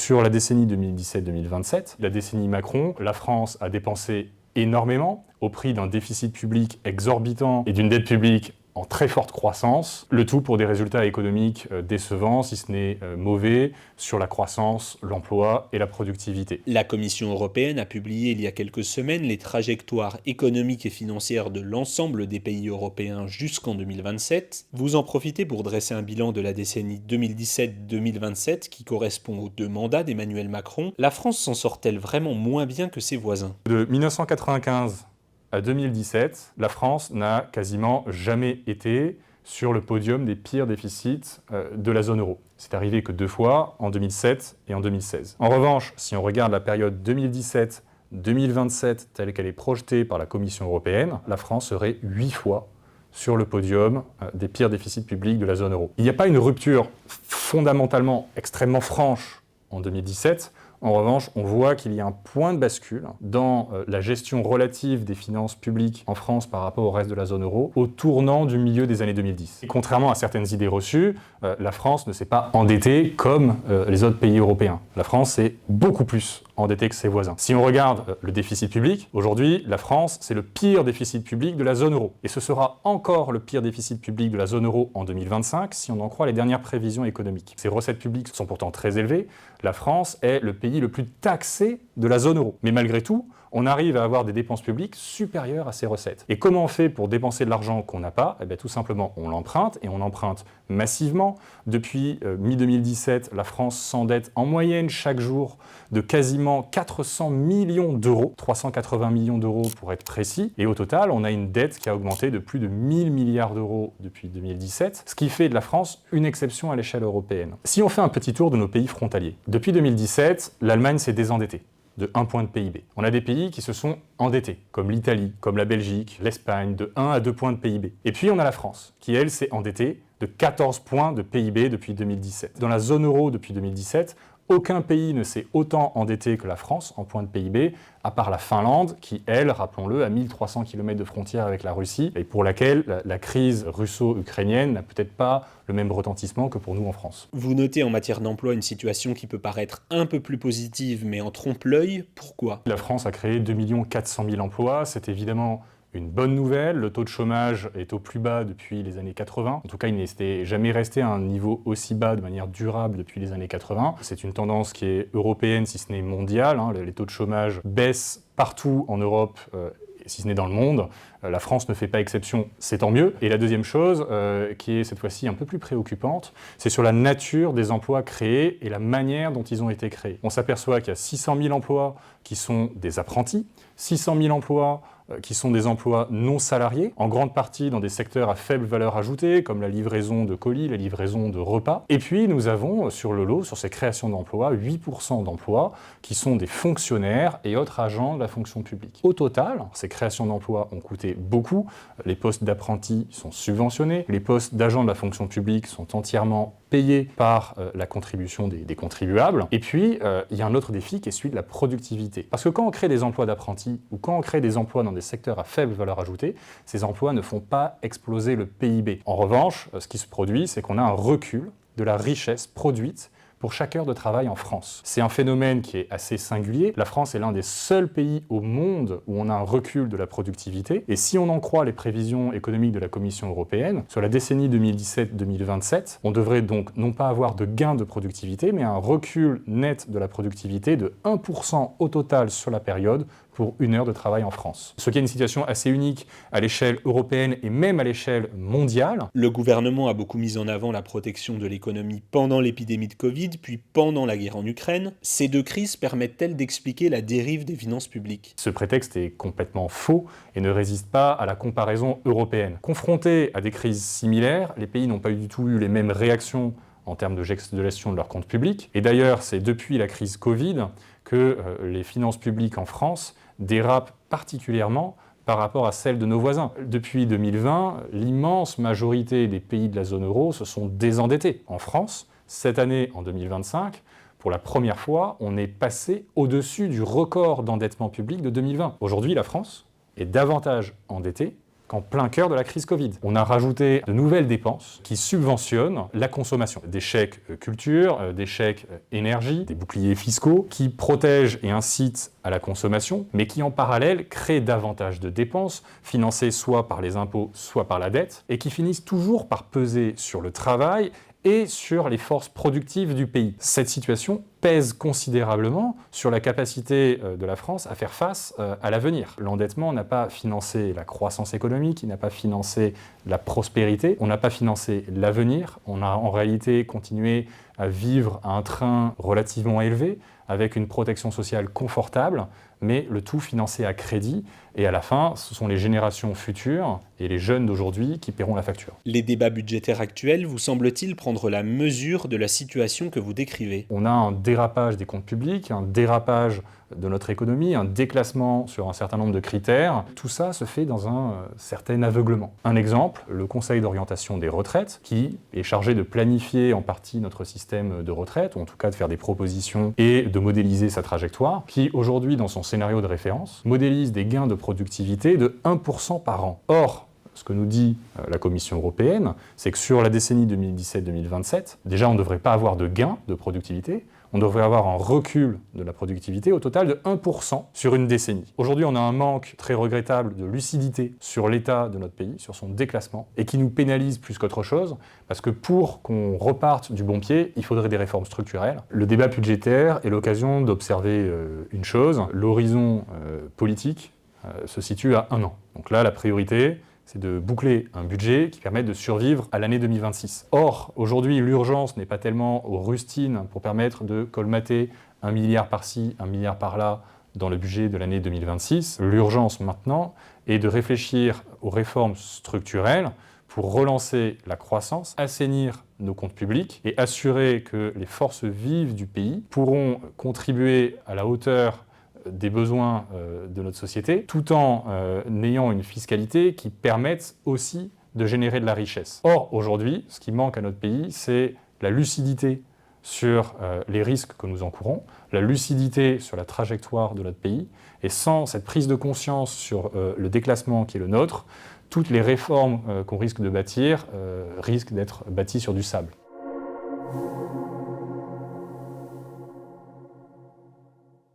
sur la décennie 2017-2027, la décennie Macron, la France a dépensé énormément au prix d'un déficit public exorbitant et d'une dette publique en très forte croissance, le tout pour des résultats économiques décevants, si ce n'est mauvais, sur la croissance, l'emploi et la productivité. La Commission européenne a publié il y a quelques semaines les trajectoires économiques et financières de l'ensemble des pays européens jusqu'en 2027. Vous en profitez pour dresser un bilan de la décennie 2017-2027 qui correspond aux 2 mandats d'Emmanuel Macron. La France s'en sort-elle vraiment moins bien que ses voisins ? De 1995 à 2017, la France n'a quasiment jamais été sur le podium des pires déficits de la zone euro. C'est arrivé que 2 fois, en 2007 et en 2016. En revanche, si on regarde la période 2017-2027 telle qu'elle est projetée par la Commission européenne, la France serait 8 fois sur le podium des pires déficits publics de la zone euro. Il n'y a pas une rupture fondamentalement extrêmement franche en 2017. En revanche, on voit qu'il y a un point de bascule dans la gestion relative des finances publiques en France par rapport au reste de la zone euro au tournant du milieu des années 2010. Et contrairement à certaines idées reçues, la France ne s'est pas endettée comme les autres pays européens. La France est beaucoup plus endettée que ses voisins. Si on regarde le déficit public, aujourd'hui, la France, c'est le pire déficit public de la zone euro. Et ce sera encore le pire déficit public de la zone euro en 2025 si on en croit les dernières prévisions économiques. Ces recettes publiques sont pourtant très élevées. La France est le pays le plus taxé de la zone euro. Mais malgré tout, on arrive à avoir des dépenses publiques supérieures à ces recettes. Et comment on fait pour dépenser de l'argent qu'on n'a pas ? Eh bien, tout simplement, on l'emprunte, et on emprunte massivement. Depuis mi-2017, la France s'endette en moyenne chaque jour de quasiment 400 millions d'euros, 380 millions d'euros pour être précis. Et au total, on a une dette qui a augmenté de plus de 1000 milliards d'euros depuis 2017, ce qui fait de la France une exception à l'échelle européenne. Si on fait un petit tour de nos pays frontaliers, depuis 2017, l'Allemagne s'est désendettée de 1 point de PIB. On a des pays qui se sont endettés, comme l'Italie, comme la Belgique, l'Espagne, de 1 à 2 points de PIB. Et puis on a la France, qui elle s'est endettée de 14 points de PIB depuis 2017. Dans la zone euro depuis 2017, aucun pays ne s'est autant endetté que la France en point de PIB, à part la Finlande, qui, elle, rappelons-le, a 1300 km de frontière avec la Russie, et pour laquelle la crise russo-ukrainienne n'a peut-être pas le même retentissement que pour nous en France. Vous notez en matière d'emploi une situation qui peut paraître un peu plus positive, mais en trompe-l'œil. Pourquoi ? La France a créé 2 400 000 emplois, c'est évidemment une bonne nouvelle. Le taux de chômage est au plus bas depuis les années 80. En tout cas, il n'était jamais resté à un niveau aussi bas de manière durable depuis les années 80. C'est une tendance qui est européenne, si ce n'est mondiale. Les taux de chômage baissent partout en Europe, si ce n'est dans le monde. La France ne fait pas exception, c'est tant mieux. Et la deuxième chose, qui est cette fois-ci un peu plus préoccupante, c'est sur la nature des emplois créés et la manière dont ils ont été créés. On s'aperçoit qu'il y a 600 000 emplois qui sont des apprentis, 600 000 emplois qui sont des emplois non salariés, en grande partie dans des secteurs à faible valeur ajoutée, comme la livraison de colis, la livraison de repas. Et puis nous avons sur le lot, sur ces créations d'emplois, 8% d'emplois qui sont des fonctionnaires et autres agents de la fonction publique. Au total, ces créations d'emplois ont coûté beaucoup. Les postes d'apprentis sont subventionnés, les postes d'agents de la fonction publique sont entièrement payés par la contribution des contribuables. Et puis, il y a un autre défi qui est celui de la productivité. Parce que quand on crée des emplois d'apprentis ou quand on crée des emplois dans des secteurs à faible valeur ajoutée, ces emplois ne font pas exploser le PIB. En revanche, ce qui se produit, c'est qu'on a un recul de la richesse produite pour chaque heure de travail en France. C'est un phénomène qui est assez singulier. La France est l'un des seuls pays au monde où on a un recul de la productivité. Et si on en croit les prévisions économiques de la Commission européenne, sur la décennie 2017-2027, on devrait donc non pas avoir de gain de productivité, mais un recul net de la productivité de 1% au total sur la période pour 1 heure de travail en France. Ce qui est une situation assez unique à l'échelle européenne et même à l'échelle mondiale. Le gouvernement a beaucoup mis en avant la protection de l'économie pendant l'épidémie de Covid, puis pendant la guerre en Ukraine. Ces 2 crises permettent-elles d'expliquer la dérive des finances publiques ? Ce prétexte est complètement faux et ne résiste pas à la comparaison européenne. Confrontés à des crises similaires, les pays n'ont pas du tout eu les mêmes réactions en termes de gestion de leurs comptes publics. Et d'ailleurs, c'est depuis la crise Covid que les finances publiques en France dérapent particulièrement par rapport à celles de nos voisins. Depuis 2020, l'immense majorité des pays de la zone euro se sont désendettés. En France, cette année, en 2025, pour la première fois, on est passé au-dessus du record d'endettement public de 2020. Aujourd'hui, la France est davantage endettée qu'en plein cœur de la crise Covid. On a rajouté de nouvelles dépenses qui subventionnent la consommation. Des chèques culture, des chèques énergie, des boucliers fiscaux qui protègent et incitent à la consommation, mais qui en parallèle créent davantage de dépenses, financées soit par les impôts, soit par la dette, et qui finissent toujours par peser sur le travail et sur les forces productives du pays. Cette situation pèse considérablement sur la capacité de la France à faire face à l'avenir. L'endettement n'a pas financé la croissance économique, il n'a pas financé la prospérité, on n'a pas financé l'avenir, on a en réalité continué à vivre à un train relativement élevé, avec une protection sociale confortable, mais le tout financé à crédit. Et à la fin, ce sont les générations futures et les jeunes d'aujourd'hui qui paieront la facture. Les débats budgétaires actuels vous semblent-ils prendre la mesure de la situation que vous décrivez ? On a un dérapage des comptes publics, un dérapage de notre économie, un déclassement sur un certain nombre de critères. Tout ça se fait dans un certain aveuglement. Un exemple, le Conseil d'orientation des retraites, qui est chargé de planifier en partie notre système de retraite, ou en tout cas de faire des propositions et de modéliser sa trajectoire, qui aujourd'hui, dans son scénario de référence, modélise des gains de productivité de 1% par an. Or, ce que nous dit la Commission européenne, c'est que sur la décennie 2017-2027, déjà on ne devrait pas avoir de gains de productivité, on devrait avoir un recul de la productivité au total de 1% sur une décennie. Aujourd'hui, on a un manque très regrettable de lucidité sur l'état de notre pays, sur son déclassement, et qui nous pénalise plus qu'autre chose, parce que pour qu'on reparte du bon pied, il faudrait des réformes structurelles. Le débat budgétaire est l'occasion d'observer une chose, l'horizon politique se situe à 1 an. Donc là, la priorité, c'est de boucler un budget qui permette de survivre à l'année 2026. Or, aujourd'hui, l'urgence n'est pas tellement aux rustines pour permettre de colmater 1 milliard par-ci, 1 milliard par-là dans le budget de l'année 2026. L'urgence maintenant est de réfléchir aux réformes structurelles pour relancer la croissance, assainir nos comptes publics et assurer que les forces vives du pays pourront contribuer à la hauteur des besoins de notre société, tout en ayant une fiscalité qui permette aussi de générer de la richesse. Or, aujourd'hui, ce qui manque à notre pays, c'est la lucidité sur les risques que nous encourons, la lucidité sur la trajectoire de notre pays, et sans cette prise de conscience sur le déclassement qui est le nôtre, toutes les réformes qu'on risque de bâtir risquent d'être bâties sur du sable.